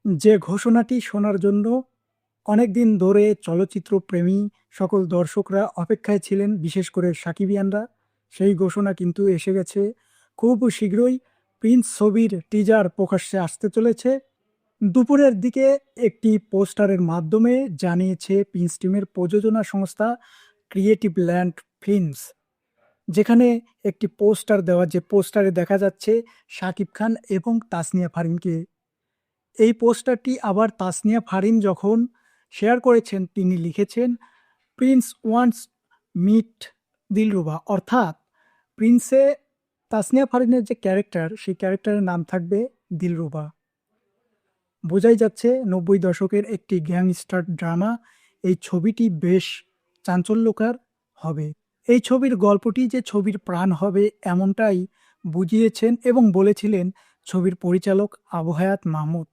যে ঘোষণাটি শোনার জন্য অনেকদিন ধরে চলচ্চিত্র প্রেমী সকল দর্শকরা অপেক্ষায় ছিলেন, বিশেষ করে সাকিবিয়ানরা। সেই ঘোষণা কিন্তু এসে গেছে। খুব শীঘ্রই প্রিন্স ছবির টিজার প্রকাশ্যে আসতে চলেছে। দুপুরের দিকে একটি পোস্টারের মাধ্যমে জানিয়েছে প্রিন্স টিমের প্রযোজনা সংস্থা ক্রিয়েটিভ ল্যান্ড ফিল্মস। যেখানে একটি পোস্টার দেওয়া, যে পোস্টারে দেখা যাচ্ছে শাকিব খান এবং তাসনিয়া ফারিনকে। এই পোস্টারটি আবার তাসনিয়া ফারিন যখন শেয়ার করেছেন, তিনি লিখেছেন, প্রিন্স ওয়ান্টস মিট দিলরুবা। অর্থাৎ প্রিন্সে তাসনিয়া ফারিনের যে ক্যারেক্টার, সেই ক্যারেক্টারের নাম থাকবে দিলরুবা। বোঝাই যাচ্ছে ৯০ দশকের একটি গ্যাংস্টার ড্রামা। এই ছবিটি বেশ চাঞ্চল্যকর হবে। এই ছবির গল্পটি যে ছবির প্রাণ হবে, এমনটাই বুঝিয়েছেন এবং বলেছিলেন ছবির পরিচালক আবু হায়াত মাহমুদ।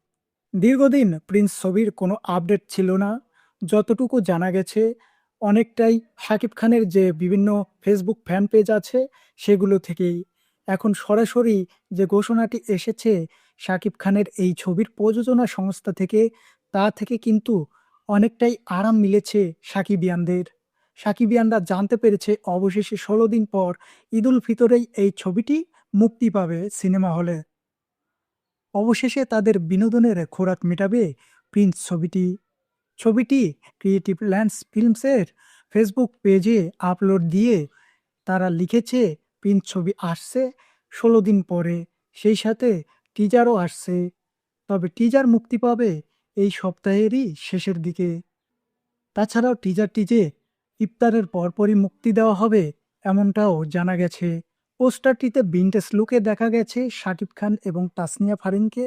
দীর্ঘদিন প্রিন্স ছবির কোনো আপডেট ছিল না। যতটুকু জানা গেছে, অনেকটাই শাকিব খানের যে বিভিন্ন ফেসবুক ফ্যান পেজ আছে, সেগুলো থেকেই। এখন সরাসরি যে ঘোষণাটি এসেছে শাকিব খানের এই ছবির প্রযোজনা সংস্থা থেকে, তা থেকে কিন্তু অনেকটাই আরাম মিলেছে সাকিবিয়ানদের। সাকিবিয়ানরা জানতে পেরেছে অবশেষে ১৬ দিন পর ঈদুল ফিতরেই এই ছবিটি মুক্তি পাবে সিনেমা হলে। অবশেষে তাদের বিনোদনের খোরাক মেটাবে প্রিন্স ছবিটি। ছবিটি ক্রিয়েটিভ ল্যান্ডস ফিল্মসের ফেসবুক পেজে আপলোড দিয়ে তারা লিখেছে, প্রিন্স ছবি আসছে ১৬ দিন পরে, সেই সাথে টিজারও আসছে। তবে টিজার মুক্তি পাবে এই সপ্তাহেরই শেষের দিকে। তাছাড়াও টিজারটি যে ইফতারের পরপরই মুক্তি দেওয়া হবে, এমনটাও জানা গেছে। পোস্টারটিতে ভিনটেজ লুকে দেখা গেছে শাকিব খান এবং তাসনিয়া ফারিনকে।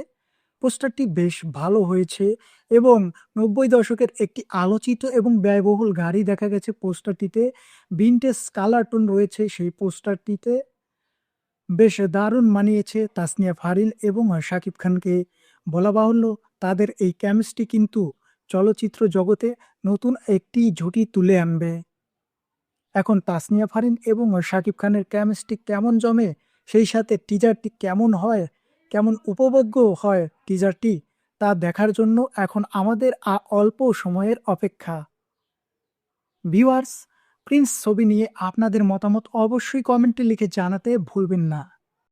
পোস্টারটি বেশ ভালো হয়েছে এবং ৯০ দশকের একটি আলোচিত এবং ব্যয়বহুল গাড়ি দেখা গেছে পোস্টারটিতে। ভিনটেজ কালার টোন রয়েছে সেই পোস্টারটিতে। বেশ দারুণ মানিয়েছে তাসনিয়া ফারিন এবং শাকিব খানকে। বলা বাহুল্য, তাদের এই কেমিস্ট্রি কিন্তু চলচ্চিত্র জগতে নতুন একটি জুটি তুলে আনবে। এখন তাসনিয়া ফারিন এবং শাকিব খানের কেমিস্ট্রি কেমন জমে, সেই সাথে টিজারটি কেমন হয়, কেমন উপভোগ্য হয় টিজারটি, তা দেখার জন্য এখন আমাদের অল্প সময়ের অপেক্ষা। ভিউয়ার্স, প্রিন্স ছবি নিয়ে আপনাদের মতামত অবশ্যই কমেন্টে লিখে জানাতে ভুলবেন না।